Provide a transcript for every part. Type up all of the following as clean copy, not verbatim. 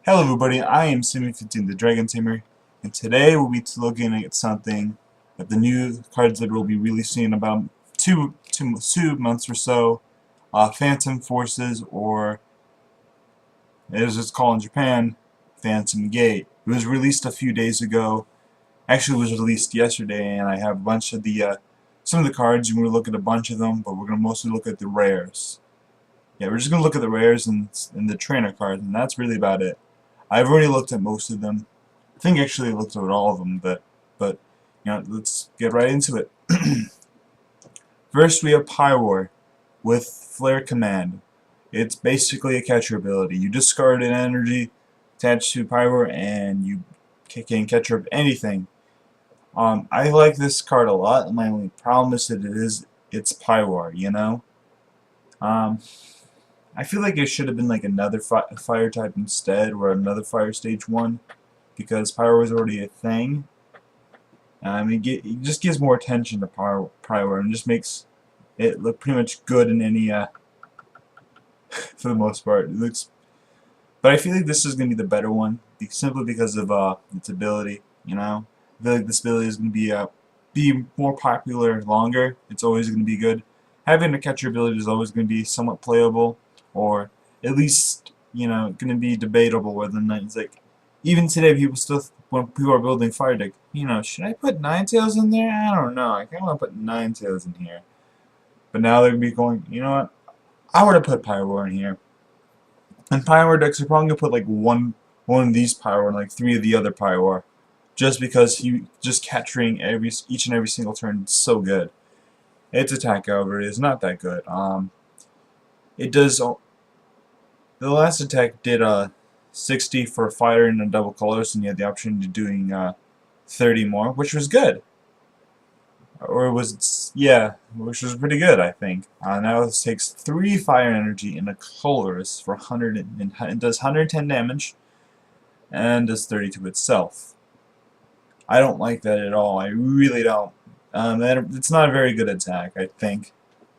Hello everybody, I am Simi15 the Dragon Tamer, and today we'll be looking at something that the new cards that we'll be releasing in about two months or so, Phantom Forces, or as it's called in Japan, Phantom Gate. It was released a few days ago. Actually, it was released yesterday, and I have a bunch of the some of the cards. We're going to look at a bunch of them, but we're going to mostly look at the rares. Yeah, we're just going to look at the rares and the trainer cards, and that's really about it. I've already looked at most of them. I think actually I looked at all of them, but you know, let's get right into it. First, we have Pyroar with Flare Command. It's basically a catcher ability. You discard an energy attached to Pyroar, and you can catcher up anything. I like this card a lot. My only problem is that it's Pyroar. You know. I feel like it should have been like another fire type instead, or another fire stage 1, because Pyro is already a thing. I mean, it just gives more attention to Pyro and just makes it look pretty much good in any, for the most part. It looks, but I feel like this is going to be the better one, simply because of its ability. You know, I feel like this ability is going to be more popular longer. It's always going to be good. Having a catcher ability is always going to be somewhat playable, or at least, you know, going to be debatable whether or not it's like, even today when people are building fire deck, you know, should I put Ninetales in there? I don't know. I kind of want to put Ninetales in here. But now they're going to be going, you know what, I would have put Pyroar in here. And Pyroar decks are probably going to put like one of these Pyroar and like 3 of the other Pyroar. Just because just capturing each and every single turn is so good. Its attack, however, is not that good. It does. The last attack did 60 for fire and a double colors, and you had the option of doing 30 more, which was good. Or it was, yeah, which was pretty good, I think. Now this takes 3 fire energy and a colorless for 100, and it does 110 damage, and does 30 to itself. I don't like that at all. I really don't. It's not a very good attack, I think,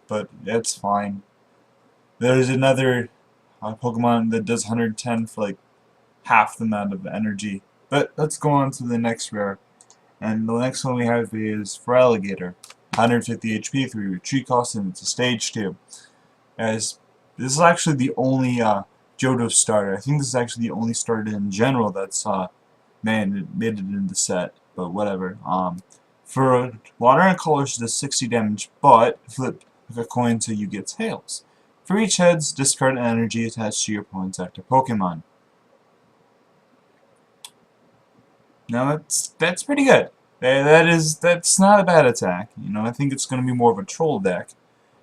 but that's fine. There's another Pokemon that does 110 for like half the amount of energy. But let's go on to the next rare. And the next one we have is Feraligatr. 150 HP, 3 retreat cost, and it's a stage 2. As this is actually the only Johto starter. I think this is actually the only starter in general that's made it in the set. But whatever. For water and colors, it does 60 damage, but flip a coin until you get tails. For each heads, discard energy attached to your opponent's active Pokemon. Now that's pretty good. That's not a bad attack. You know, I think it's going to be more of a troll deck.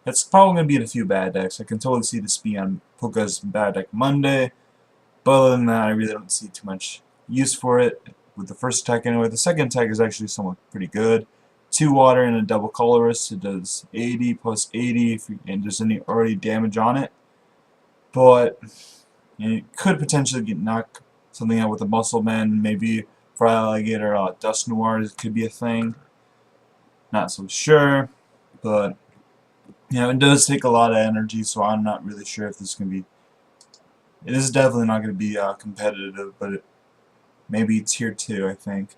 It's probably going to be in a few bad decks. I can totally see this being on Puka's bad deck Monday. But other than that, I really don't see too much use for it. With the first attack anyway, the second attack is actually somewhat pretty good. 2 water and a double colorless. It does 80 plus 80 and there's any already damage on it. But you know, it could potentially knock something out with a Muscle Man, maybe Feraligatr, Dust Noir could be a thing. Not so sure, but you know, it does take a lot of energy, so I'm not really sure if this is going to be. It is definitely not going to be competitive, but maybe tier 2, I think.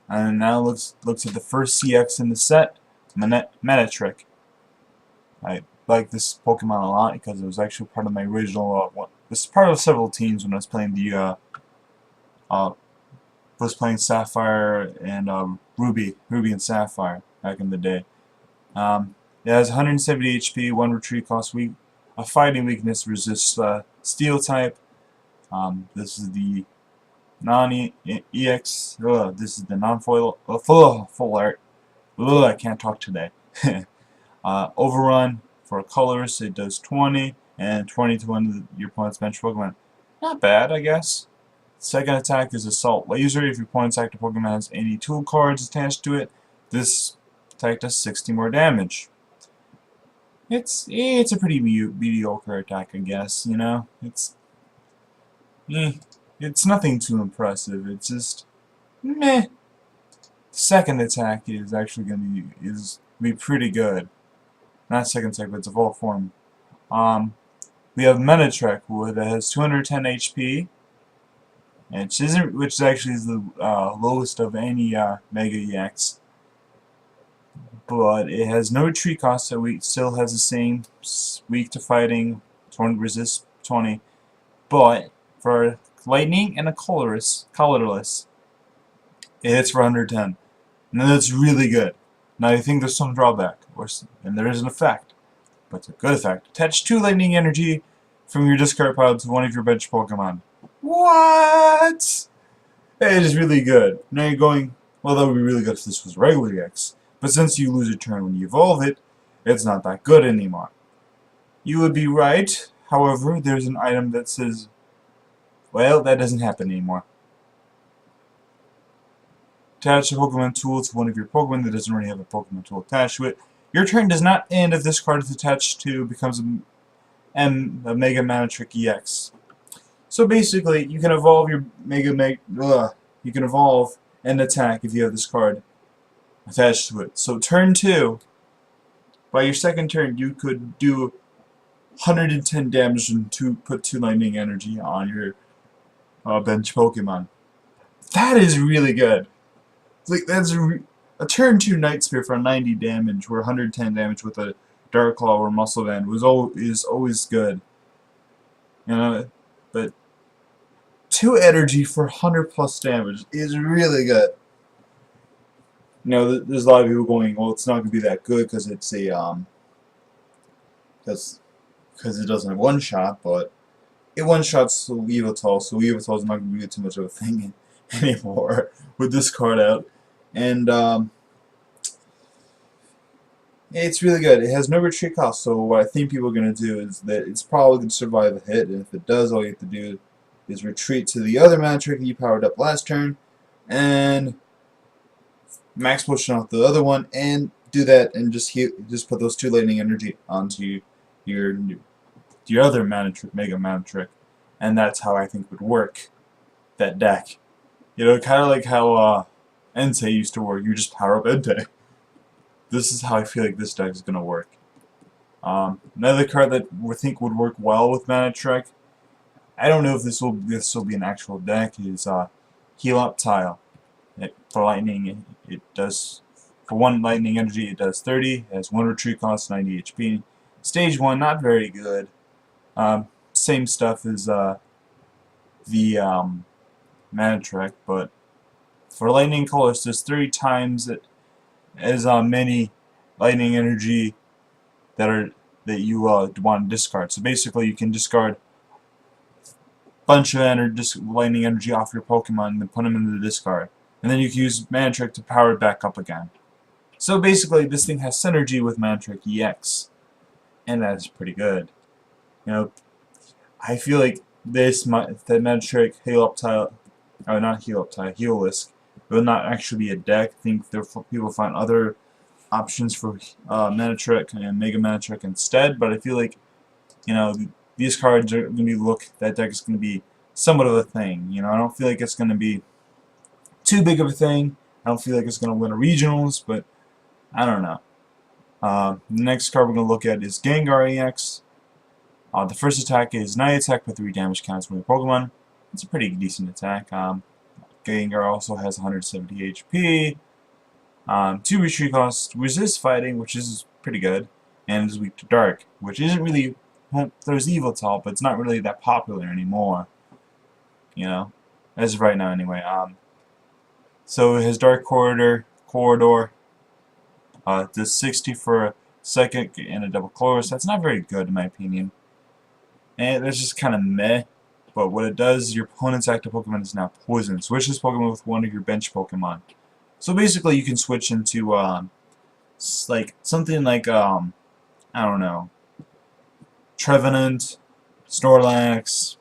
And now looks at the first CX in the set, Metatrick. I like this Pokemon a lot because it was actually part of my original one. This is part of several teams when I was playing Sapphire and Ruby and Sapphire back in the day. It has 170 HP, 1 retreat cost, a fighting weakness, resists Steel type. This is the non-EX. This is the non-foil. Full art. I can't talk today. Overrun for colors, it does 20 and 20 to one of your opponent's bench Pokemon. Not bad, I guess. Second attack is Assault Laser. If your opponent's active Pokemon has any tool cards attached to it, this attack does 60 more damage. It's a pretty mediocre attack, I guess. You know, it's nothing too impressive. It's just meh. Second attack is actually going to be pretty good. Not second attack, but it's a full form. We have Metatrick, that has 210 HP, which actually is the lowest of any Mega EX. But it has no retreat cost, so it still has the same weak to fighting, 20 resist 20. But for lightning and a colorless, it hits for 110. And that's really good. Now I think there's some drawback, and there is an effect, but it's a good effect. Attach 2 lightning energy from your discard pile to one of your bench Pokemon. What? It is really good. Now you're going, well, that would be really good if this was regular EX. But since you lose a turn when you evolve it, it's not that good anymore. You would be right. However, there's an item that says, well, that doesn't happen anymore. Attach a Pokemon tool to one of your Pokemon that doesn't already have a Pokemon tool attached to it. Your turn does not end if this card is attached to becomes a Mega Manitrick EX. So basically, you can evolve your you can evolve and attack if you have this card attached to it. So turn 2, by your second turn, you could do 110 damage and put 2 lightning energy on your bench Pokemon. That is really good. Like that's a turn 2 Night Spear for 90 damage, or 110 damage with a Dark Claw or Muscle Band is always good. You know, but 2 energy for 100 plus damage is really good. You know, there's a lot of people going, well, it's not going to be that good because it's a because it doesn't have one shot, but it one shots Weavile, so Weavile is not going to be too much of a thing anymore with this card out. And it's really good. It has no retreat cost, so what I think people are going to do is that it's probably going to survive a hit, and if it does, all you have to do is retreat to the other Manitrick that you powered up last turn, and max potion off the other one, and do that, and just put those 2 lightning energy onto your other Manitrick, Mega Manitrick, and that's how I think would work that deck. You know, kind of like how Entei used to work. You just power up Entei. This is how I feel like this deck is gonna work. Another card that we think would work well with Manitrick, I don't know if this will be an actual deck, is Heal Up Tile. For lightning, it does, for 1 lightning energy, it does 30. It has 1 retreat cost, 90 HP. Stage 1, not very good. Same stuff as the Manitrick, but for lightning colors, there's 3 times as many lightning energy that you want to discard. So basically, you can discard a bunch of lightning energy off your Pokemon and then put them into the discard. And then you can use Manitrick to power it back up again. So basically, this thing has synergy with Manitrick EX, and that's pretty good. You know, I feel like that Manitrick Heal Up Tile, or not Heal Up Tile, Healisk, will not actually be a deck. I think people find other options for Manitrick and Mega Manitrick instead. But I feel like, you know, these cards are going to be that deck is going to be somewhat of a thing. You know, I don't feel like it's going to be too big of a thing. I don't feel like it's going to win a regionals, but I don't know. The next card we're going to look at is Gengar EX. The first attack is Night Attack with 3 damage counts from your Pokemon. It's a pretty decent attack. Gengar also has 170 HP. 2 retreat costs, resist fighting, which is pretty good, and is weak to dark, which isn't really. There's Yveltal, but it's not really that popular anymore. You know, as of right now, anyway. So his Dark Corridor does 60 for a second and a double close. That's not very good in my opinion. And it's just kind of meh. But what it does is your opponent's active Pokemon is now poisoned. Switch this Pokemon with one of your bench Pokemon. So basically you can switch into like something like I don't know, Trevenant, Snorlax,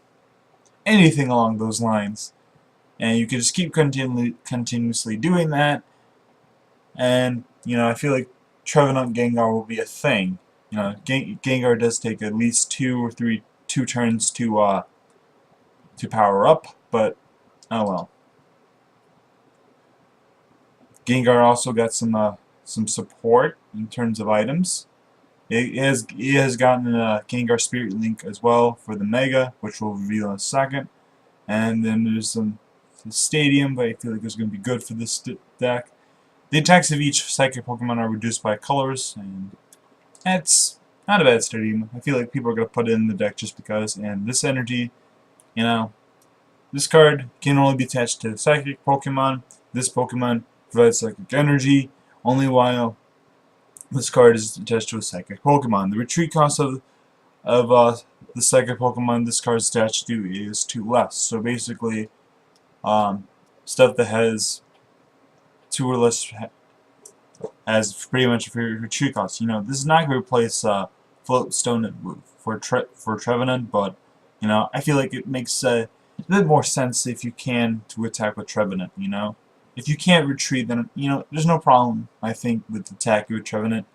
anything along those lines. And you can just keep continuously doing that. And, you know, I feel like Trevenant Gengar will be a thing. You know, Gengar does take at least 2 turns to power up, but oh well. Gengar also got some support in terms of items. It has gotten a Gengar Spirit Link as well for the Mega, which we'll reveal in a second. And then there's some Stadium, but I feel like it's going to be good for this deck. The attacks of each Psychic Pokemon are reduced by colors, and that's not a bad Stadium. I feel like people are going to put it in the deck just because. And this energy, you know, this card can only be attached to Psychic Pokemon. This Pokemon provides Psychic Energy, only while this card is attached to a Psychic Pokemon. The retreat cost of the Psychic Pokemon this card is attached to is 2 less. So basically, stuff that has 2 or less has pretty much a retreat cost. You know, this is not going to replace Floatstone for Trevenant, but you know, I feel like it makes a bit more sense if you can to attack with Trevenant. You know, if you can't retreat, then you know there's no problem. I think with attacking with Trevenant.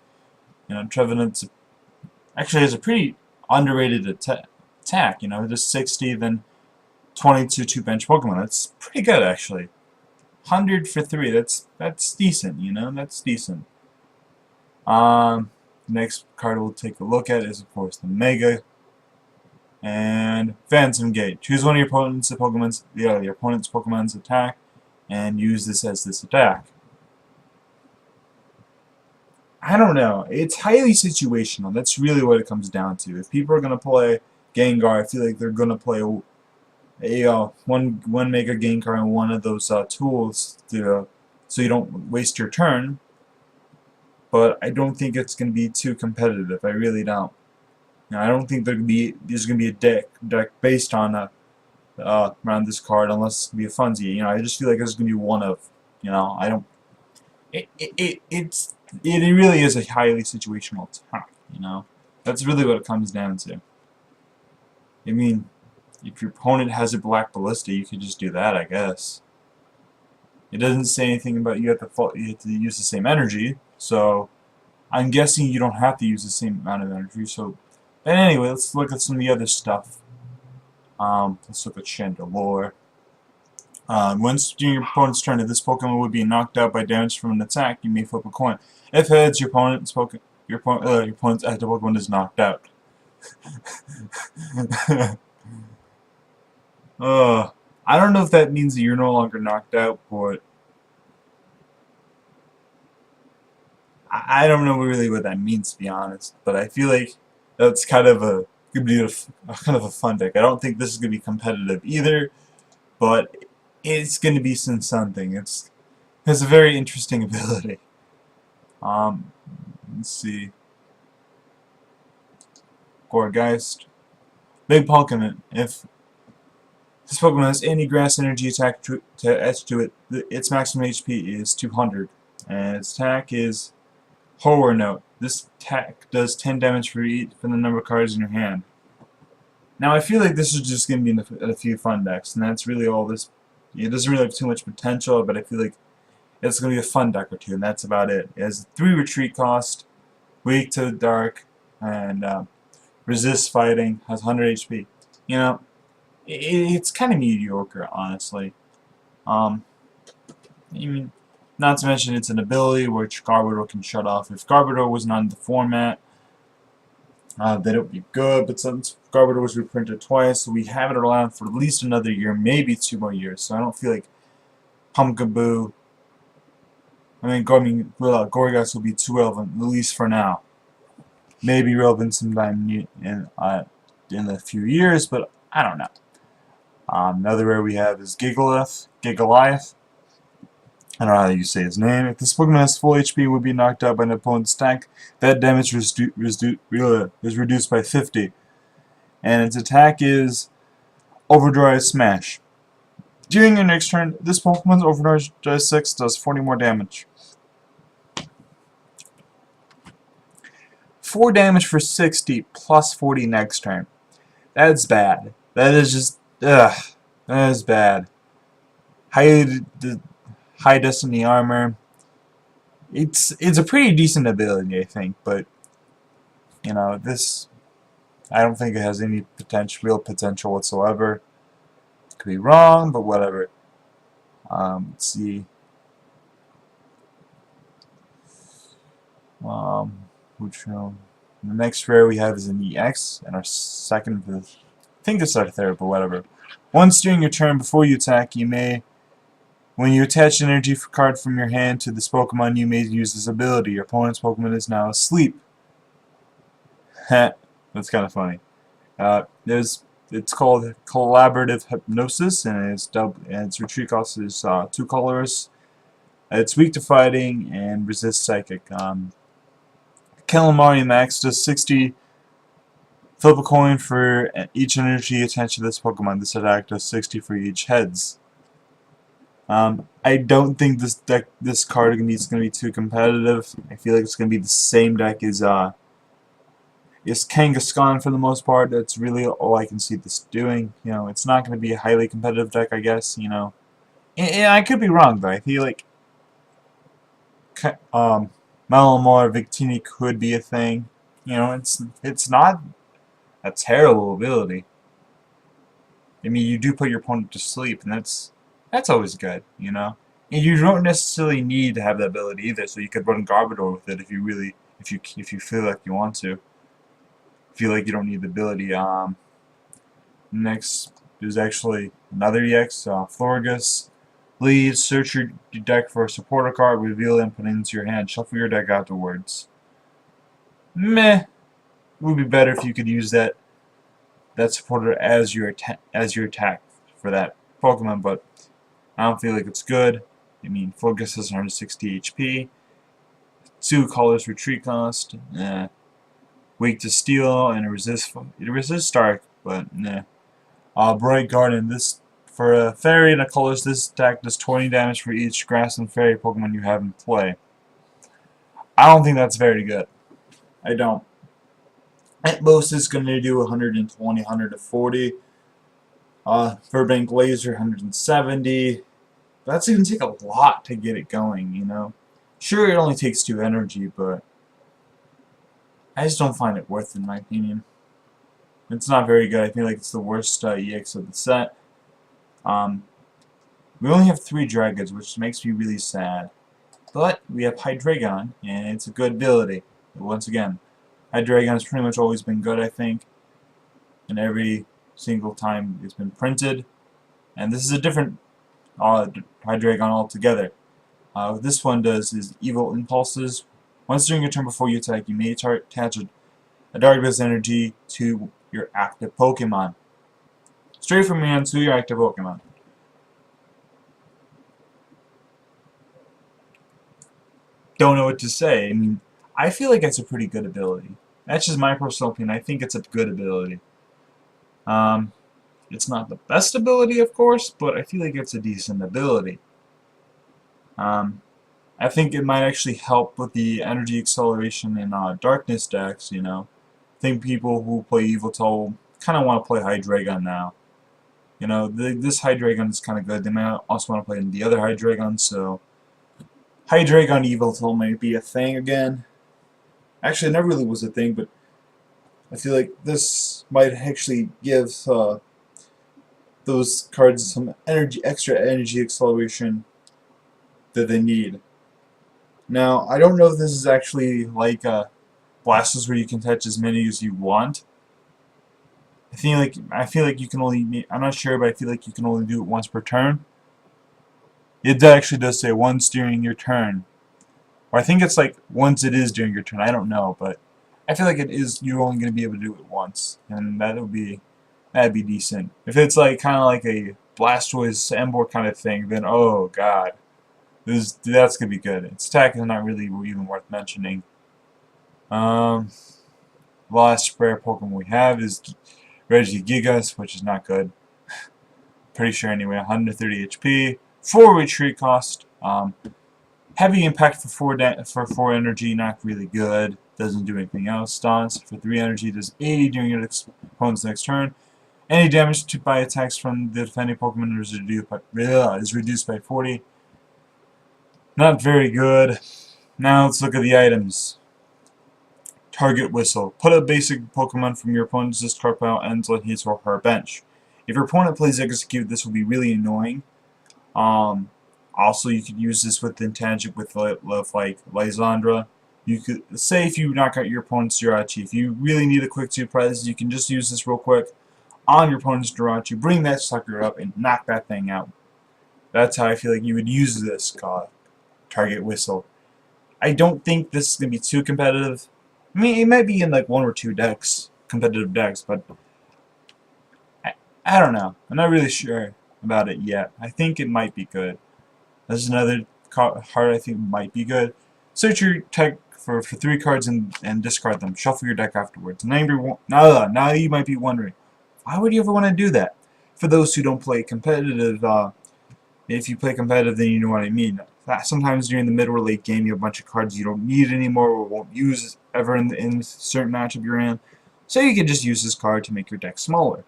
You know, Trevenant actually has a pretty underrated attack. You know, just 60, then 22 bench Pokemon. That's pretty good actually. 100 for 3. That's decent. You know, that's decent. Next card we'll take a look at is of course the Mega and Phantom Gate. Choose one of your opponent's Pokemon's attack and use this as this attack. I don't know. It's highly situational. That's really what it comes down to. If people are gonna play Gengar, I feel like they're gonna play one Mega Gengar and one of those tools to so you don't waste your turn. But I don't think it's gonna be too competitive. I really don't. You know, I don't think there's gonna be a deck based on around this card unless it's gonna be a Funzy. You know, I just feel like it's gonna be one of. You know, I don't. It really is a highly situational attack. You know, that's really what it comes down to. I mean, if your opponent has a Black Ballista, you could just do that, I guess. It doesn't say anything about you have to use the same energy, so I'm guessing you don't have to use the same amount of energy. So, but anyway, let's look at some of the other stuff. Let's look at Chandelure. Once during your opponent's turn, if this Pokemon would be knocked out by damage from an attack, you may flip a coin. If heads, your opponent's active Pokemon is knocked out. I don't know if that means that you're no longer knocked out, but I don't know really what that means, to be honest. But I feel like that's kind of could be kind of a fun deck. I don't think this is gonna be competitive either, but it's gonna be something. It has a very interesting ability. Let's see. Gourgeist. Big Pokemon. If this Pokemon has any grass energy attack to it, its maximum HP is 200. And its attack is Horror Note. This attack does 10 damage for the number of cards in your hand. Now I feel like this is just going to be in a few fun decks, and that's really all this. It doesn't really have too much potential, but I feel like it's going to be a fun deck or two, and that's about it. It has 3 retreat cost, weak to dark, and resist fighting, has 100 HP. You know, it's kind of mediocre, honestly. I mean, not to mention it's an ability which Garbodor can shut off. If Garbodor was not in the format, then it would be good, but since Garbodor was reprinted twice, so we have it around for at least another year, maybe 2 more years, so I don't feel like Pumpkaboo, Gourgeist will be too relevant, at least for now. Maybe relevant sometime in a few years, but I don't know. Another rare we have is Giggliath. I don't know how you say his name. If this Bookman has full HP, would be knocked out by an opponent's attack. That damage is reduced by 50. And its attack is Overdrive Smash. During your next turn, this Pokemon's Overdrive 6 does 40 more damage. 4 damage for 60 plus 40 next turn. That's bad. That is just, ugh. That is bad. High Destiny Armor. It's a pretty decent ability, I think, but you know, this I don't think it has any real potential whatsoever. Could be wrong, but whatever. Let's see. Which one? The next rare we have is an EX, and our second, I think it's our third, but whatever. Once during your turn before you attack, you may, when you attach an energy card from your hand to this Pokemon, you may use this ability. Your opponent's Pokemon is now asleep. Heh, that's kind of funny. It's called Collaborative Hypnosis, and its retreat cost is 2 colors. It's weak to fighting and resists psychic. Calamari Max does 60. Flip a coin for each energy attached to this Pokemon. This attack does 60 for each heads. I don't think this card is going to be too competitive. I feel like it's going to be the same deck as Kangaskhan for the most part. That's really all I can see this doing. You know, it's not going to be a highly competitive deck, I guess. You know, and I could be wrong, but I feel like Malamar Victini could be a thing. You know, it's not a terrible ability. I mean, you do put your opponent to sleep, and that's always good. You know, and you don't necessarily need to have that ability either. So you could run Garbodor with it if you feel like you want to. Feel like you don't need the ability. Next, there's actually another EX, Floras Leaves. Search your deck for a supporter card, reveal it, and put it into your hand. Shuffle your deck afterwards. Meh. It would be better if you could use that supporter as your attack for that Pokemon, but I don't feel like it's good. I mean, Floras has 160 HP, 2 colors retreat cost. Weak to steel, and it resists dark, but nah. Bright Garden. This for a fairy and a colors. This attack does 20 damage for each grass and fairy Pokemon you have in play. I don't think that's very good. I don't. At most, it's going to do 120, 140. Burbank Laser 170. That's going to take a lot to get it going. You know, sure it only takes 2 energy, but I just don't find it worth it, in my opinion. It's not very good. I feel like it's the worst EX of the set. We only have 3 Dragons, which makes me really sad. But we have Hydreigon, and it's a good ability. Once again, Hydreigon has pretty much always been good, I think. And every single time it's been printed. And this is a different Hydreigon altogether. What this one does is Evil Impulses. Once during your turn before you attack, you may attach a Darkness energy to your active Pokemon. Straight from your hand to your active Pokemon. Don't know what to say. I mean, I feel like it's a pretty good ability. That's just my personal opinion. I think it's a good ability. It's not the best ability, of course, but I feel like it's a decent ability. I think it might actually help with the energy acceleration in darkness decks, you know. I think people who play Yveltal kind of want to play Hydreigon now. You know, this Hydreigon is kind of good. They might also want to play the other Hydreigon, so Hydreigon Yveltal might be a thing again. Actually, it never really was a thing, but I feel like this might actually give those cards some extra energy acceleration that they need. Now, I don't know if this is actually like Blastoise where you can touch as many as you want. I feel like you can only. I'm not sure, but I feel like you can only do it once per turn. It actually does say once during your turn, or I think it's like once it is during your turn. I don't know, but I feel like it is. You're only going to be able to do it once, and that'd be decent. If it's like kind of like a Blastoise Emboar kind of thing, then oh god. That's gonna be good. Its attack is not really even worth mentioning. Last rare Pokemon we have is Regigigas, which is not good. Pretty sure anyway. 130 HP, 4 retreat cost. Heavy impact for 4 energy, not really good. Doesn't do anything else. Stance for 3 energy, does 80 during your opponent's next turn. Any damage by attacks from the defending Pokemon is reduced by 40. Not very good. Now let's look at the items. Target Whistle. Put a basic Pokemon from your opponent's discard pile and let his or her bench. If your opponent plays Execute, this will be really annoying. Also, you could use this with Intangible with like Lysandra. You could say if you knock out your opponent's Jirachi, if you really need a quick 2 prize, you can just use this real quick. on your opponent's draw to bring that sucker up and knock that thing out. That's how I feel like you would use this target whistle. I don't think this is going to be too competitive. I mean, it might be in like 1 or 2 decks, competitive decks, but I don't know. I'm not really sure about it yet. I think it might be good. This is another card I think might be good. Search your deck for 3 cards and discard them. Shuffle your deck afterwards. Now you might be wondering, why would you ever want to do that? For those who don't play competitive, if you play competitive, then you know what I mean. Sometimes during the mid or late game, you have a bunch of cards you don't need anymore or won't use ever in a certain matchup you're in. So you can just use this card to make your deck smaller.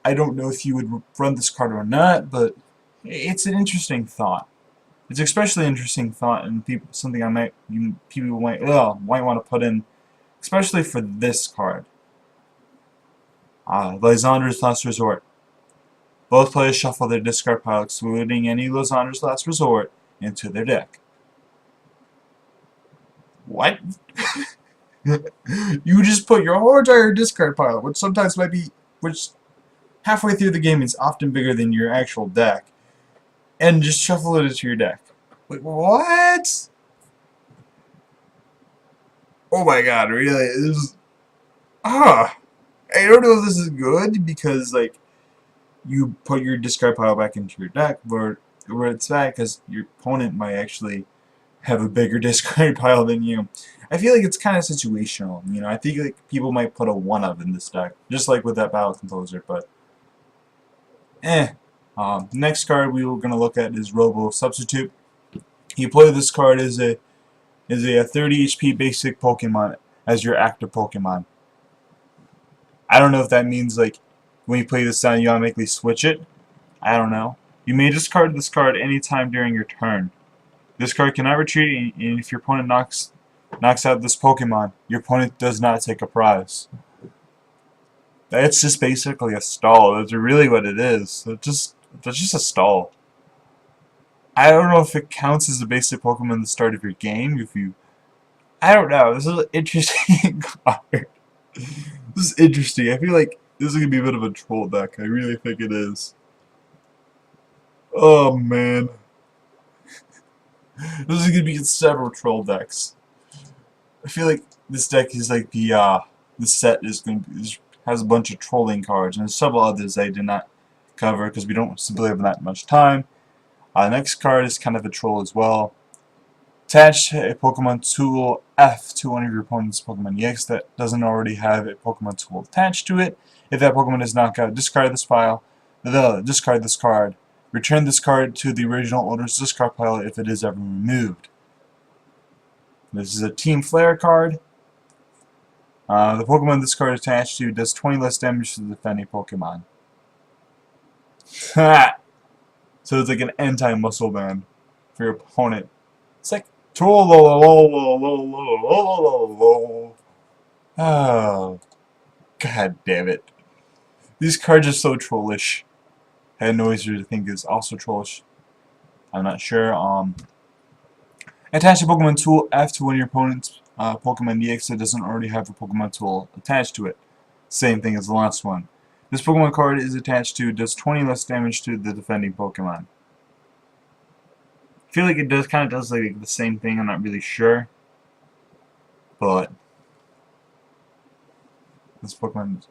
I don't know if you would run this card or not, but it's an interesting thought. It's especially interesting thought and something people might want to put in, especially for this card. Lysander's Last Resort. Both players shuffle their discard pile, excluding any Lysander's Last Resort, into their deck. What? You just put your whole entire discard pile, which halfway through the game is often bigger than your actual deck, and just shuffle it into your deck. Wait, what? Oh my god, really? I don't know if this is good, because, like, you put your discard pile back into your deck, where it's bad because your opponent might actually have a bigger discard pile than you. I feel like it's kind of situational, you know. I think like people might put a 1-of in this deck, just like with that Battle Composer, but next card we were gonna look at is Robo Substitute. You play this card as a 30 HP basic Pokemon as your active Pokemon. I don't know if that means like when you play this down you automatically switch it. I don't know. You may discard this card anytime during your turn. This card cannot retreat, and if your opponent knocks out this Pokemon, your opponent does not take a prize. That's just basically a stall. That's really what it is. That's just a stall. I don't know if it counts as a basic Pokemon at the start of your game. I don't know. This is an interesting card. This is interesting. I feel like this is gonna be a bit of a troll deck. I really think it is. Oh man. This is gonna be in several troll decks. I feel like this deck is like the set has a bunch of trolling cards, and there's several others I did not cover because we don't simply have that much time. Next card is kind of a troll as well. Attach a Pokemon tool F to one of your opponent's Pokemon EX that doesn't already have a Pokemon tool attached to it. If that Pokemon is knocked out, discard this file. Discard this card. Return this card to the original owner's discard pile if it is ever removed. This is a Team Flare card. The Pokemon this card is attached to does 20 less damage to the defending Pokemon. Ha! So it's like an anti-muscle band for your opponent. It's like oh, god damn it! These cards are so trollish. Head Noiser I think is also trollish. I'm not sure. Attach a Pokemon tool F to one of your opponent's Pokemon EX that doesn't already have a Pokemon tool attached to it. Same thing as the last one. This Pokemon card is attached to does 20 less damage to the defending Pokemon. I feel like it kind of does like the same thing. I'm not really sure, but this Pokemon.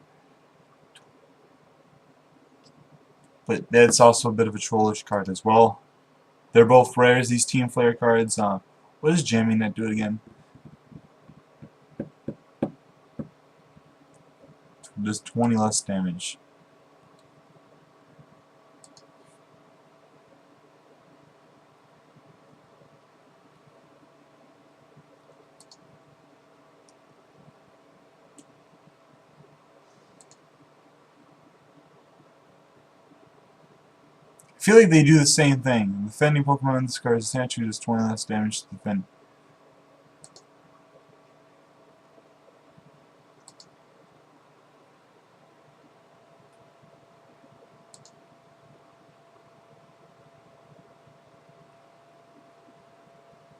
But that's also a bit of a trollish card as well. They're both rares, these Team Flare cards. What does jamming that do it again? Does 20 less damage. I feel like they do the same thing. Defending Pokemon in this card's statue does 20 less damage to defend.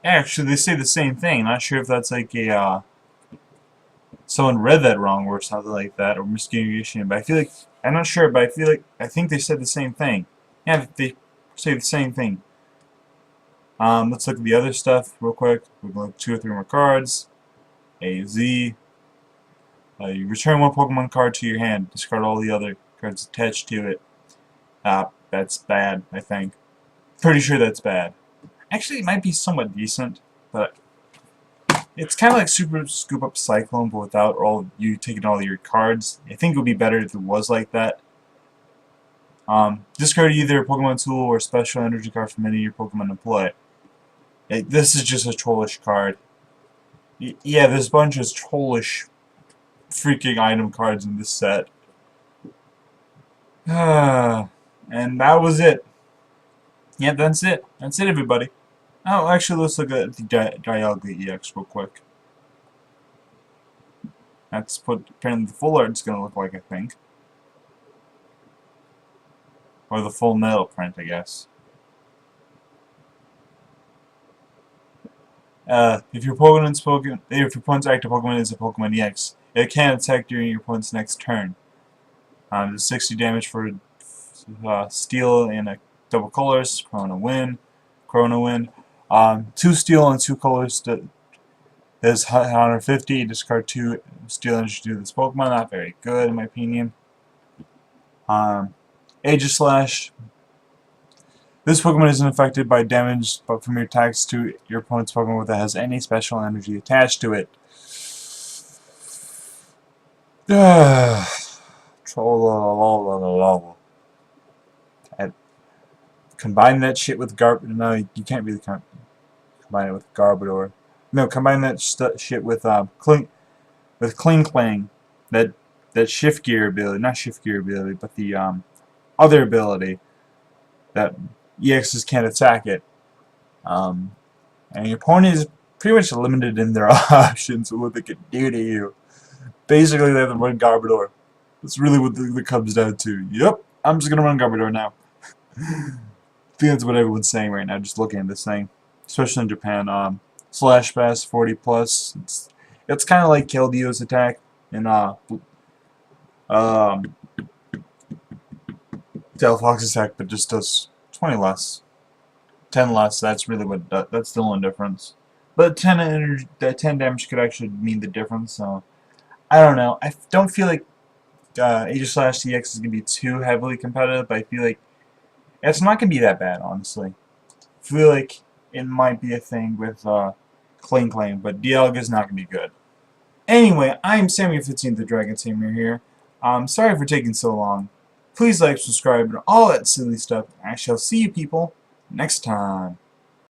Actually, they say the same thing. Not sure if that's like a someone read that wrong or something like that, or miscommunication. But I feel like I'm not sure, but I think they said the same thing. Yeah, they say the same thing. Let's look at the other stuff real quick. We're going to look 2 or 3 more cards. A, Z. You return 1 Pokemon card to your hand. Discard all the other cards attached to it. That's bad, I think. Pretty sure that's bad. Actually, it might be somewhat decent, but it's kind of like Super Scoop Up Cyclone, but without you taking all your cards. I think it would be better if it was like that. Discard either a Pokemon tool or special energy card from any of your Pokemon in play. This is just a Trollish card. Yeah, there's a bunch of Trollish freaking item cards in this set. And that was it. Yeah, that's it. That's it, everybody. Oh, actually, let's look at the Dialga EX real quick. That's what apparently the full art's going to look like, I think. Or the full metal print, I guess. If your opponent's active Pokemon is a Pokemon EX, it can attack during your opponent's next turn. There's 60 damage for Steel and a double colors. Corona Wind. 2 Steel and 2 colors. There's 150. Discard 2 Steel energy to this Pokemon. Not very good, in my opinion. Aegislash. This Pokemon isn't affected by damage from your attacks to your opponent's Pokemon that has any special energy attached to it. Combine that shit with No, you can't really combine it with Garbodor. No, combine that shit with Kling Clang. That shift gear ability, not shift gear ability, but the other ability that EXs can't attack it. And your opponent is pretty much limited in their options of what they can do to you. Basically, they have to run Garbodor. That's really what it comes down to. Yep, I'm just gonna run Garbodor now. I think that's what everyone's saying right now, just looking at this thing. Especially in Japan. Slash Bass 40+. It's kind of like Keldio's attack in Delphox's attack, but just does 20 less. 10 less, that's really what that's the only difference. But 10 damage could actually mean the difference, so I don't know. I don't feel like Aegislash EX is going to be too heavily competitive, but I feel like it's not going to be that bad, honestly. I feel like it might be a thing with Kling Clang, but Dialga is not going to be good. Anyway, I'm Sammy15, the Dragon Tamer here. Sorry for taking so long. Please like, subscribe, and all that silly stuff. I shall see you people next time.